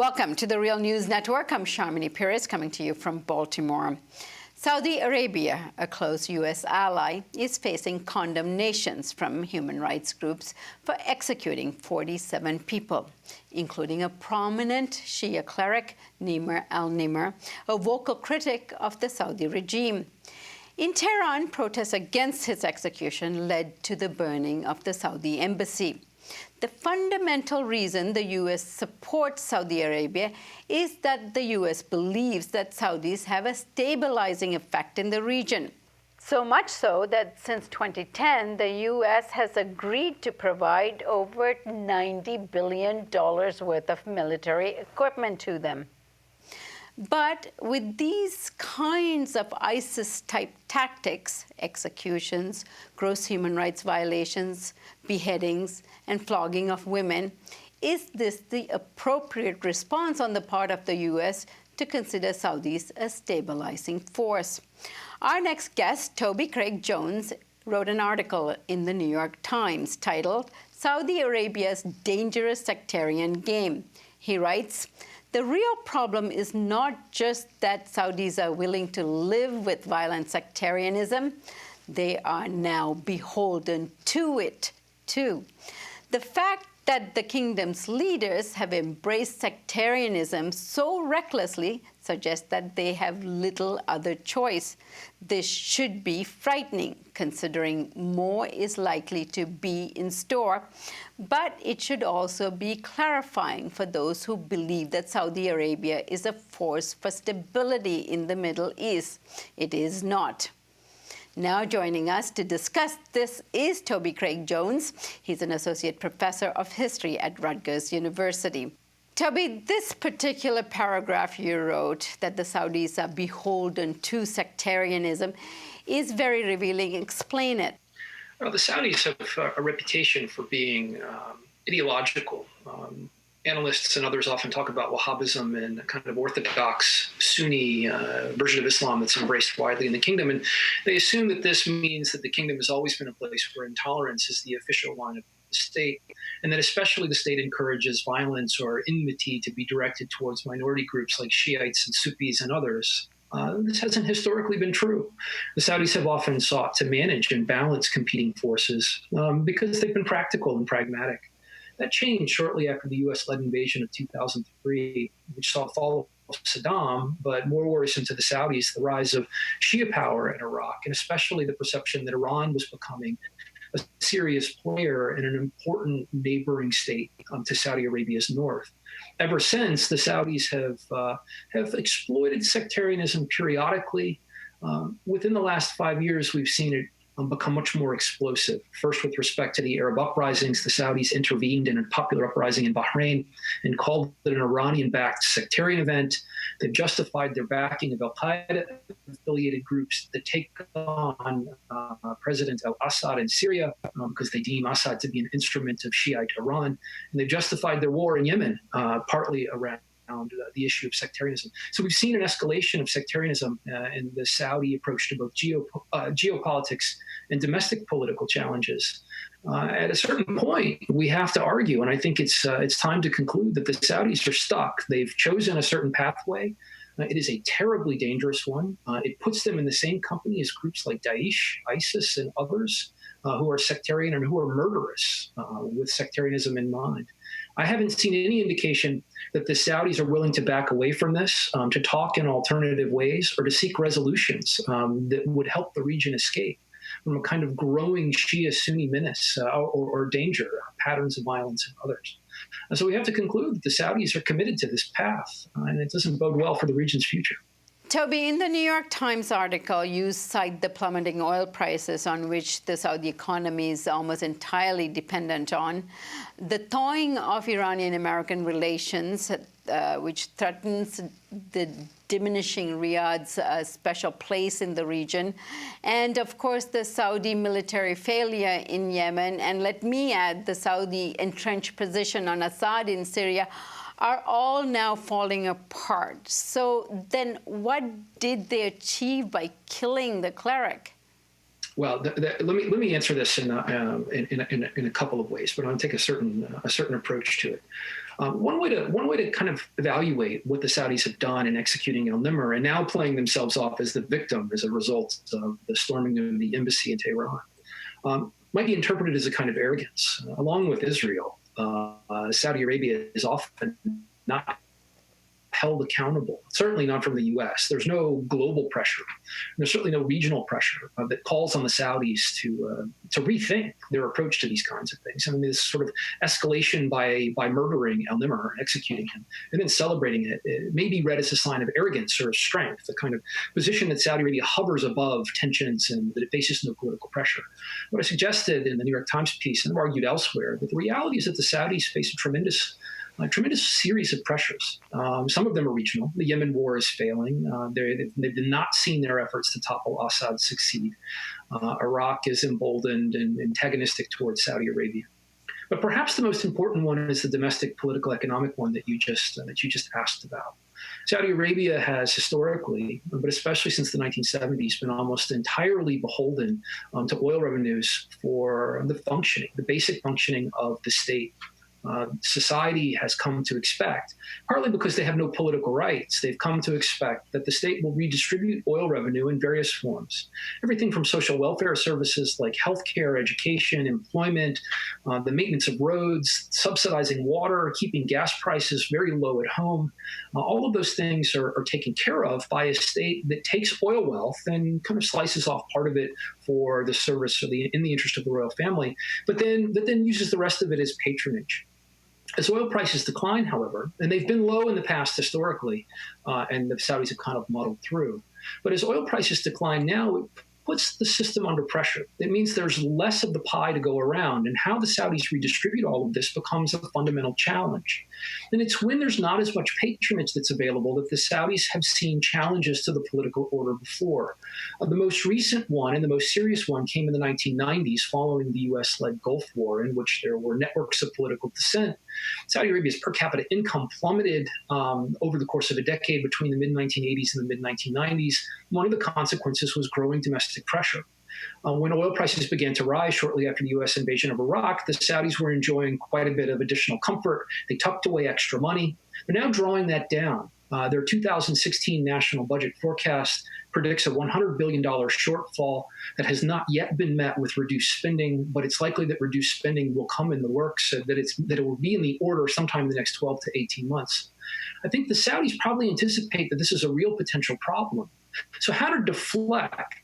Welcome to the Real News Network. I'm Sharmini Pires coming to you from Baltimore. Saudi Arabia, a close U.S. ally, is facing condemnations from human rights groups for executing 47 people, including a prominent Shia cleric, Nimr al-Nimr, a vocal critic of the Saudi regime. In Tehran, protests against his execution led to the burning of the Saudi embassy. The fundamental reason the U.S. supports Saudi Arabia is that the U.S. believes that Saudis have a stabilizing effect in the region. So much so that since 2010, the U.S. has agreed to provide over $90 billion worth of military equipment to them. But with these kinds of ISIS-type tactics, executions, gross human rights violations, beheadings, and flogging of women, is this the appropriate response on the part of the U.S. to consider Saudis a stabilizing force? Our next guest, Toby Craig Jones, wrote an article in the New York Times titled, "Saudi Arabia's Dangerous Sectarian Game." He writes, "The real problem is not just that Saudis are willing to live with violent sectarianism, they are now beholden to it, too. The fact that the kingdom's leaders have embraced sectarianism so recklessly suggests that they have little other choice. This should be frightening, considering more is likely to be in store, but it should also be clarifying for those who believe that Saudi Arabia is a force for stability in the Middle East. It is not." Now joining us to discuss this is Toby Craig Jones. He's an associate professor of history at Rutgers University. Toby, this particular paragraph you wrote, that the Saudis are beholden to sectarianism, is very revealing. Explain it. Well, the Saudis have a reputation for being ideological. Analysts and others often talk about Wahhabism and a kind of orthodox Sunni version of Islam that's embraced widely in the kingdom. And they assume that this means that the kingdom has always been a place where intolerance is the official line of the state, and that especially the state encourages violence or enmity to be directed towards minority groups like Shiites and Sufis and others. This hasn't historically been true. The Saudis have often sought to manage and balance competing forces because they've been practical and pragmatic. That changed shortly after the U.S.-led invasion of 2003, which saw the fall of Saddam, but more worrisome to the Saudis, the rise of Shia power in Iraq, and especially the perception that Iran was becoming a serious player in an important neighboring state to Saudi Arabia's north. Ever since, the Saudis have exploited sectarianism periodically. Within the last 5 years, we've seen it become much more explosive. First, with respect to the Arab uprisings, the Saudis intervened in a popular uprising in Bahrain and called it an Iranian-backed sectarian event. They've justified their backing of al-Qaeda-affiliated groups that take on President al-Assad in Syria because they deem Assad to be an instrument of Shiite Iran. And they've justified their war in Yemen, partly around the issue of sectarianism. So we've seen an escalation of sectarianism in the Saudi approach to both geopolitics and domestic political challenges. At a certain point, we have to argue, and I think it's time to conclude that the Saudis are stuck. They've chosen a certain pathway. It is a terribly dangerous one. It puts them in the same company as groups like Daesh, ISIS, and others who are sectarian and who are murderous with sectarianism in mind. I haven't seen any indication that the Saudis are willing to back away from this, to talk in alternative ways, or to seek resolutions that would help the region escape from a kind of growing Shia-Sunni menace or danger, patterns of violence and others. And so we have to conclude that the Saudis are committed to this path, and it doesn't bode well for the region's future. Toby, in the New York Times article, you cite the plummeting oil prices on which the Saudi economy is almost entirely dependent on, the thawing of Iranian-American relations, which threatens the diminishing Riyadh's special place in the region, and, of course, the Saudi military failure in Yemen, and let me add the Saudi entrenched position on Assad in Syria, are all now falling apart. So then what did they achieve by killing the cleric? Well, let me answer this in a couple of ways, but I'm going to take a certain approach to it. One way to kind of evaluate what the Saudis have done in executing al-Nimr and now playing themselves off as the victim as a result of the storming of the embassy in Tehran might be interpreted as a kind of arrogance. Along with Israel, Saudi Arabia is often not held accountable, certainly not from the U.S. There's no global pressure. There's certainly no regional pressure that calls on the Saudis to rethink their approach to these kinds of things. I mean, this sort of escalation by murdering al-Nimr, executing him, and then celebrating it may be read as a sign of arrogance or strength, the kind of position that Saudi Arabia hovers above tensions and that it faces no political pressure. What I suggested in the New York Times piece, and I've argued elsewhere, that the reality is that the Saudis face a tremendous series of pressures. Some of them are regional. The Yemen war is failing. They've not seen their efforts to topple Assad succeed. Iraq is emboldened and antagonistic towards Saudi Arabia. But perhaps the most important one is the domestic political economic one that you just asked about. Saudi Arabia has historically, but especially since the 1970s, been almost entirely beholden to oil revenues for the basic functioning of the state. Society has come to expect, partly because they have no political rights, they've come to expect that the state will redistribute oil revenue in various forms. Everything from social welfare services like healthcare, education, employment, the maintenance of roads, subsidizing water, keeping gas prices very low at home. All of those things are taken care of by a state that takes oil wealth and kind of slices off part of it for the service in the interest of the royal family, but then uses the rest of it as patronage. As oil prices decline, however, and they've been low in the past historically, and the Saudis have kind of muddled through, but as oil prices decline now, it puts the system under pressure. It means there's less of the pie to go around, and how the Saudis redistribute all of this becomes a fundamental challenge. And it's when there's not as much patronage that's available that the Saudis have seen challenges to the political order before. The most recent one and the most serious one came in the 1990s following the US-led Gulf War, in which there were networks of political dissent. Saudi Arabia's per capita income plummeted over the course of a decade between the mid-1980s and the mid-1990s. One of the consequences was growing domestic pressure. When oil prices began to rise shortly after the U.S. invasion of Iraq, the Saudis were enjoying quite a bit of additional comfort. They tucked away extra money. They're now drawing that down. Their 2016 national budget forecast predicts a $100 billion shortfall that has not yet been met with reduced spending, but it's likely that reduced spending will come in the works, that it will be in the order sometime in the next 12 to 18 months. I think the Saudis probably anticipate that this is a real potential problem. So how to deflect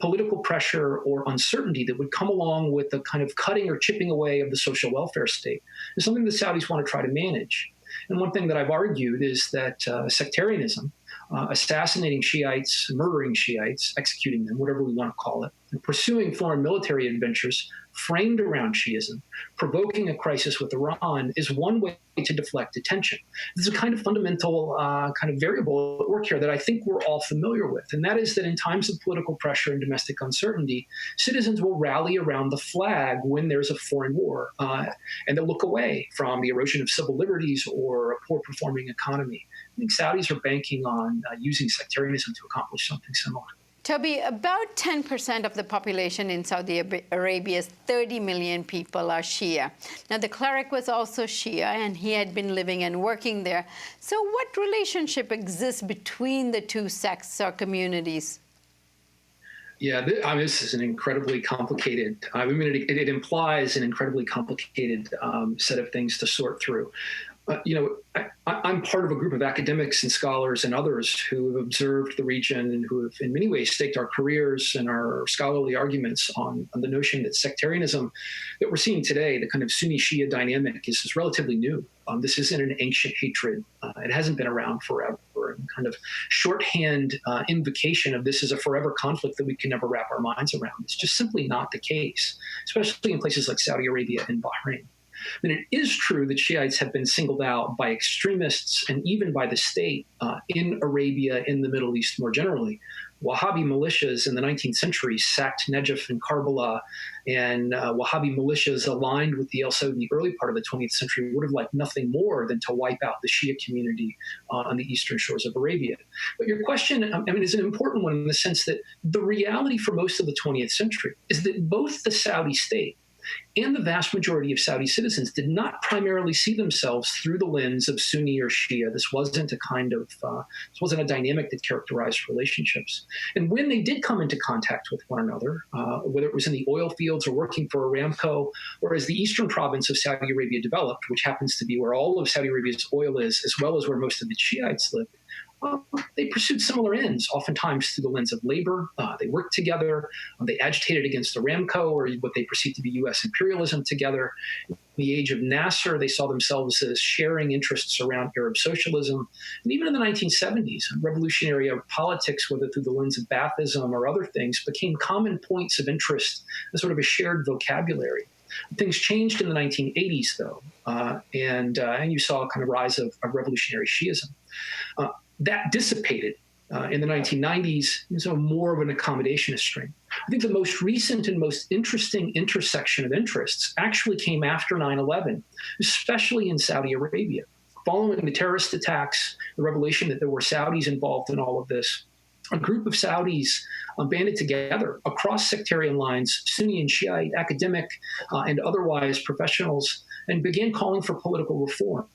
political pressure or uncertainty that would come along with the kind of cutting or chipping away of the social welfare state is something the Saudis want to try to manage. And one thing that I've argued is that sectarianism, assassinating Shiites, murdering Shiites, executing them, whatever we want to call it, and pursuing foreign military adventures framed around Shiism, provoking a crisis with Iran, is one way to deflect attention. There's a kind of fundamental kind of variable at work here that I think we're all familiar with, and that is that in times of political pressure and domestic uncertainty, citizens will rally around the flag when there's a foreign war, and they'll look away from the erosion of civil liberties or a poor-performing economy. I think Saudis are banking on using sectarianism to accomplish something similar. Toby, about 10% of the population in Saudi Arabia's 30 million people are Shia. Now, the cleric was also Shia, and he had been living and working there. So what relationship exists between the two sects or communities? Yeah, this is an incredibly complicated, it implies an incredibly complicated set of things to sort through. I'm part of a group of academics and scholars and others who have observed the region and who have in many ways staked our careers and our scholarly arguments on the notion that sectarianism that we're seeing today, the kind of Sunni-Shia dynamic, is relatively new. This isn't an ancient hatred. It hasn't been around forever. And kind of shorthand invocation of this as a forever conflict that we can never wrap our minds around. It's just simply not the case, especially in places like Saudi Arabia and Bahrain. I mean, it is true that Shiites have been singled out by extremists and even by the state in Arabia, in the Middle East more generally, Wahhabi militias in the 19th century sacked Najaf and Karbala, and Wahhabi militias aligned with the El Saud in the early part of the 20th century would have liked nothing more than to wipe out the Shia community on the eastern shores of Arabia. But your question, is an important one in the sense that the reality for most of the 20th century is that both the Saudi state and the vast majority of Saudi citizens did not primarily see themselves through the lens of Sunni or Shia. This wasn't a dynamic that characterized relationships. And when they did come into contact with one another, whether it was in the oil fields or working for Aramco, or as the eastern province of Saudi Arabia developed, which happens to be where all of Saudi Arabia's oil is, as well as where most of the Shiites live, they pursued similar ends, oftentimes through the lens of labor. They worked together. They agitated against Aramco, or what they perceived to be U.S. imperialism, together. In the age of Nasser, they saw themselves as sharing interests around Arab socialism. And even in the 1970s, revolutionary politics, whether through the lens of Baathism or other things, became common points of interest as sort of a shared vocabulary. Things changed in the 1980s, though, and you saw a kind of rise of revolutionary Shiism. That dissipated in the 1990s, so more of an accommodationist strain. I think the most recent and most interesting intersection of interests actually came after 9/11, especially in Saudi Arabia. Following the terrorist attacks, the revelation that there were Saudis involved in all of this, a group of Saudis banded together across sectarian lines, Sunni and Shiite, academic and otherwise professionals, and began calling for political reform.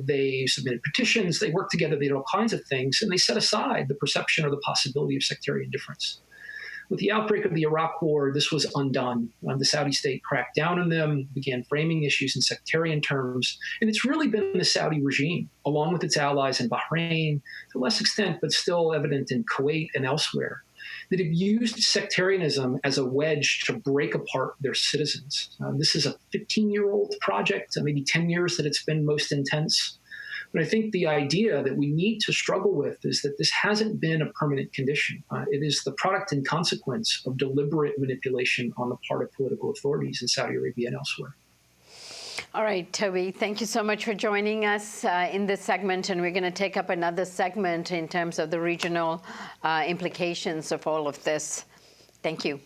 They submitted petitions, they worked together, they did all kinds of things, and they set aside the perception or the possibility of sectarian difference. With the outbreak of the Iraq War, this was undone. The Saudi state cracked down on them, began framing issues in sectarian terms, and it's really been the Saudi regime, along with its allies in Bahrain, to a less extent, but still evident in Kuwait and elsewhere, that have used sectarianism as a wedge to break apart their citizens. This is a 15-year-old project, maybe 10 years that it's been most intense. But I think the idea that we need to struggle with is that this hasn't been a permanent condition. It is the product and consequence of deliberate manipulation on the part of political authorities in Saudi Arabia and elsewhere. All right, Toby, thank you so much for joining us in this segment, and we're going to take up another segment in terms of the regional implications of all of this. Thank you.